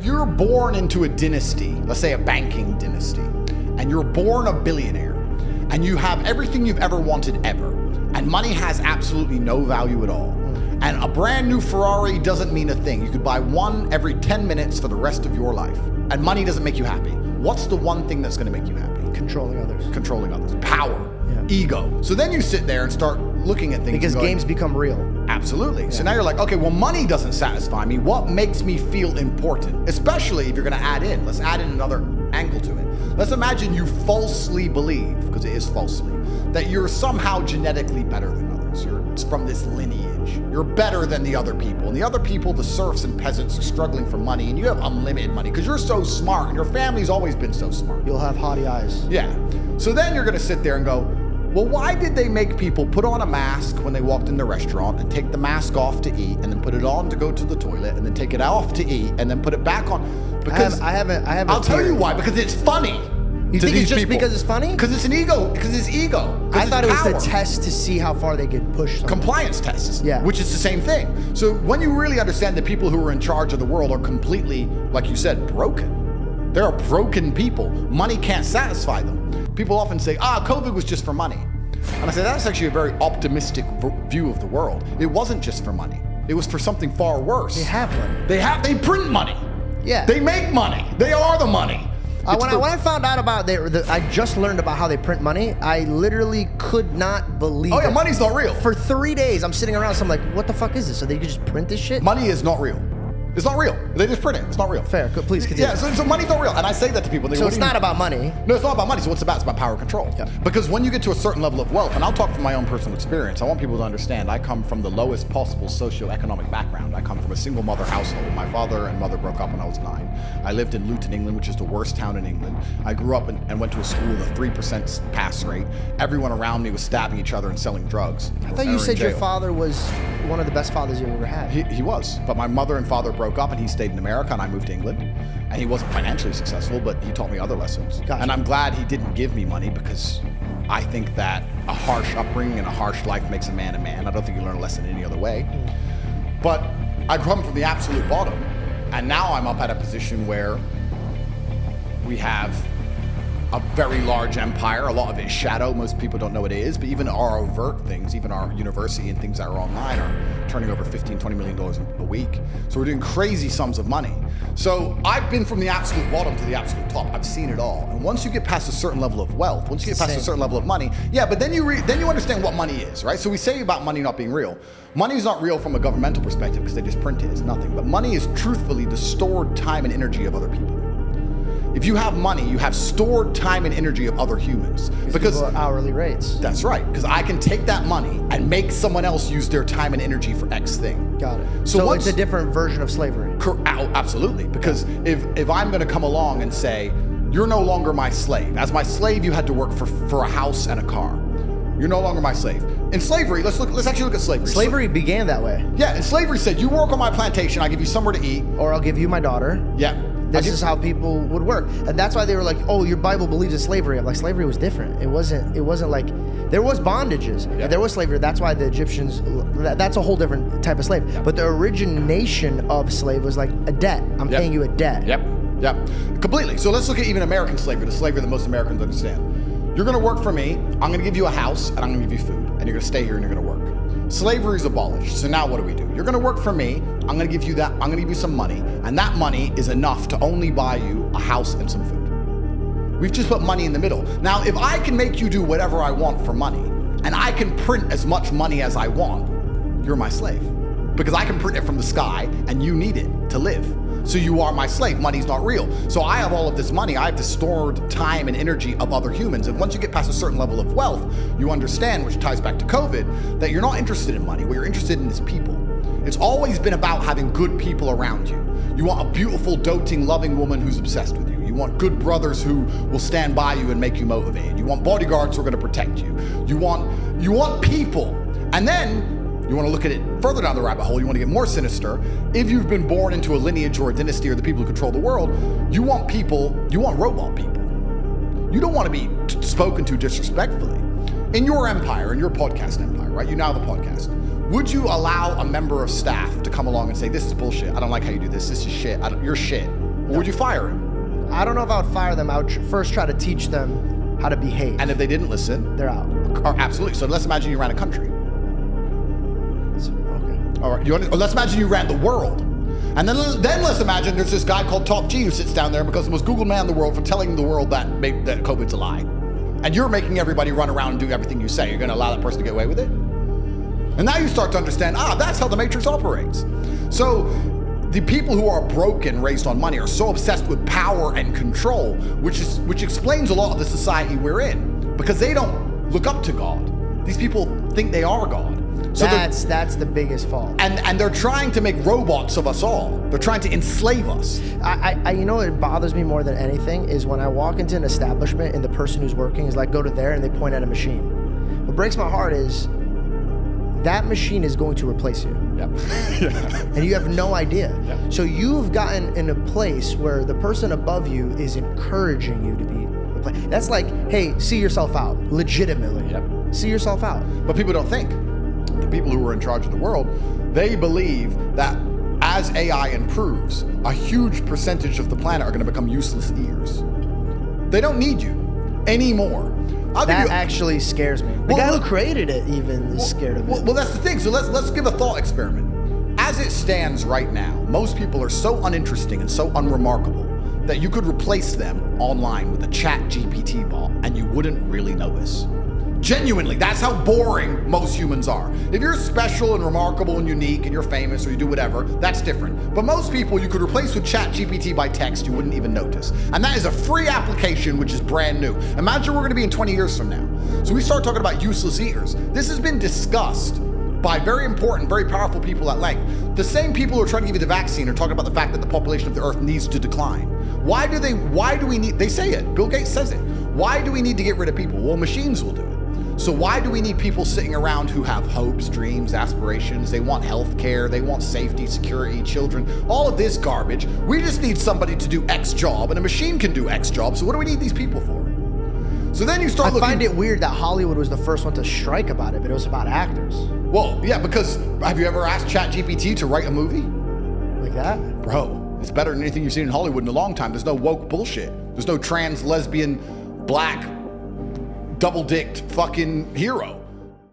you're born into a dynasty, let's say a banking dynasty, and you're born a billionaire, and you have everything you've ever wanted ever, and money has absolutely no value at all, and a brand new Ferrari doesn't mean a thing. You could buy one every 10 minutes for the rest of your life, and money doesn't make you happy. What's the one thing that's gonna make you happy? Controlling others. Controlling others. Power. Ego. So then you sit there and start looking at things. Because games become real. Absolutely. Yeah. So now you're like, okay, well, money doesn't satisfy me. What makes me feel important? Especially if you're gonna add in, let's add in another angle to it. Let's imagine you falsely believe, because it is falsely, that you're somehow genetically better than others. You're from this lineage. You're better than the other people. And the other people, the serfs and peasants, are struggling for money, and you have unlimited money because you're so smart and your family's always been so smart. You'll have haughty eyes. Yeah. So then you're gonna sit there and go, well, why did they make people put on a mask when they walked in the restaurant and take the mask off to eat and then put it on to go to the toilet and then take it off to eat and then put it back on? Because I have I'll tell you why, because it's funny. You think it's just because it's funny? Because it's an ego, because it's ego. I thought it was the test to see how far they could push something. Compliance tests, yeah, which is the same thing. So when you really understand that people who are in charge of the world are completely, like you said, broken. They're broken people. Money can't satisfy them. People often say, COVID was just for money. And I say, that's actually a very optimistic view of the world. It wasn't just for money. It was for something far worse. They have money. They print money. Yeah. They make money. They are the money. When I found out about I just learned about how they print money, I literally could not believe it. Oh yeah, money's not real. For 3 days, I'm sitting around, so I'm like, what the fuck is this? So they could just print this shit? Money is not real. It's not real. They just print it. It's not real. Fair. Please continue. Yeah, so money's not real. And I say that to people. So it's not about money. No, it's not about money. So what's it about? It's about power and control. Yeah. Because when you get to a certain level of wealth, and I'll talk from my own personal experience, I want people to understand I come from the lowest possible socioeconomic background. I come from a single mother household. My father and mother broke up when I was 9. I lived in Luton, England, which is the worst town in England. I grew up and went to a school with a 3% pass rate. Everyone around me was stabbing each other and selling drugs. I thought you said your father was one of the best fathers you ever had. He was, but my mother and father broke up and he stayed in America and I moved to England. And he wasn't financially successful, but he taught me other lessons. Gotcha. And I'm glad he didn't give me money because I think that a harsh upbringing and a harsh life makes a man a man. I don't think you learn a lesson any other way. But I come from the absolute bottom. And now I'm up at a position where we have a very large empire. A lot of it is shadow. Most people don't know what it is, but even our overt things, even our university and things that are online are turning over $15, $20 million a week. So we're doing crazy sums of money. So I've been from the absolute bottom to the absolute top. I've seen it all. And once you get past a certain level of wealth, once you get past a certain level of money, yeah, but then you understand what money is, right? So we say about money not being real. Money is not real from a governmental perspective because they just print it. It's nothing. But money is truthfully the stored time and energy of other people. If you have money, you have stored time and energy of other humans. Because hourly rates. That's right. Because I can take that money and make someone else use their time and energy for X thing. Got it. So it's a different version of slavery. Absolutely. Because if I'm going to come along and say, you're no longer my slave. As my slave, you had to work for a house and a car. You're no longer my slave. In slavery, let's actually look at slavery. Slavery began that way. Yeah, and slavery said, you work on my plantation, I give you somewhere to eat. Or I'll give you my daughter. Yeah. This is how people would work. And that's why they were like, oh, your Bible believes in slavery. I'm like, slavery was different. It wasn't like, there was bondages. Yeah. And there was slavery. That's why the Egyptians, that's a whole different type of slave. Yeah. But the origination of slave was like a debt. I'm paying you a debt. Yep. Completely. So let's look at even American slavery, the slavery that most Americans understand. You're gonna work for me, I'm gonna give you a house, and I'm gonna give you food. And you're gonna stay here and you're gonna work. Slavery is abolished. So now what do? You're gonna work for me, I'm gonna give you that, I'm gonna give you some money, and that money is enough to only buy you a house and some food. We've just put money in the middle. Now, if I can make you do whatever I want for money, and I can print as much money as I want, you're my slave. Because I can print it from the sky, and you need it to live. So you are my slave. Money's not real. So I have all of this money. I have the stored time and energy of other humans. And once you get past a certain level of wealth, you understand, which ties back to COVID, that you're not interested in money. What you're interested in is people. It's always been about having good people around you. You want a beautiful, doting, loving woman who's obsessed with you. You want good brothers who will stand by you and make you motivated. You want bodyguards who are going to protect you. You want people. And then you want to look at it further down the rabbit hole. You want to get more sinister. If you've been born into a lineage or a dynasty or the people who control the world, you want robot people. You don't want to be spoken to disrespectfully. In your empire, in your podcast empire, right? You now have a podcast. Would you allow a member of staff to come along and say, this is bullshit. I don't like how you do this. This is shit. You're shit. Or would you fire him? I don't know if I would fire them. I would first try to teach them how to behave. And if they didn't listen? They're out. Absolutely. So let's imagine you ran a country. Okay. All right. Let's imagine you ran the world. And then let's imagine there's this guy called Talk G who sits down there because the most Googled man in the world for telling the world that COVID's a lie. And you're making everybody run around and do everything you say. You're going to allow that person to get away with it? And now you start to understand, that's how the Matrix operates. So the people who are broken, raised on money, are so obsessed with power and control, which explains a lot of the society we're in, because they don't look up to God. These people think they are God. So that's the biggest fault. And they're trying to make robots of us all. They're trying to enslave us. I you know what bothers me more than anything is when I walk into an establishment and the person who's working is like, go to there, and they point at a machine. What breaks my heart is that machine is going to replace you. Yep. And you have no idea. Yep. So you've gotten in a place where the person above you is encouraging you to be replaced. That's like, hey, see yourself out, legitimately. Yep. See yourself out. But people don't think. The people who are in charge of the world, they believe that as AI improves, a huge percentage of the planet are going to become useless ears. They don't need you anymore. That actually scares me. The guy who created it even is scared of it. Well, that's the thing. So let's give a thought experiment. As it stands right now, most people are so uninteresting and so unremarkable that you could replace them online with a chat GPT bot and you wouldn't really notice. Genuinely, that's how boring most humans are. If you're special and remarkable and unique and you're famous or you do whatever, that's different. But most people you could replace with ChatGPT by text, you wouldn't even notice. And that is a free application which is brand new. Imagine we're gonna be in 20 years from now. So we start talking about useless ears. This has been discussed by very important, very powerful people at length. The same people who are trying to give you the vaccine are talking about the fact that the population of the earth needs to decline. Why do we need, they say it, Bill Gates says it. Why do we need to get rid of people? Well, machines will do it. So why do we need people sitting around who have hopes, dreams, aspirations? They want health care, they want safety, security, children, all of this garbage. We just need somebody to do X job, and a machine can do X job, so what do we need these people for? So then you start looking... I find it weird that Hollywood was the first one to strike about it, but it was about actors. Well, yeah, because have you ever asked ChatGPT to write a movie? Like that? Bro, it's better than anything you've seen in Hollywood in a long time. There's no woke bullshit. There's no trans, lesbian, black, double-dicked fucking hero.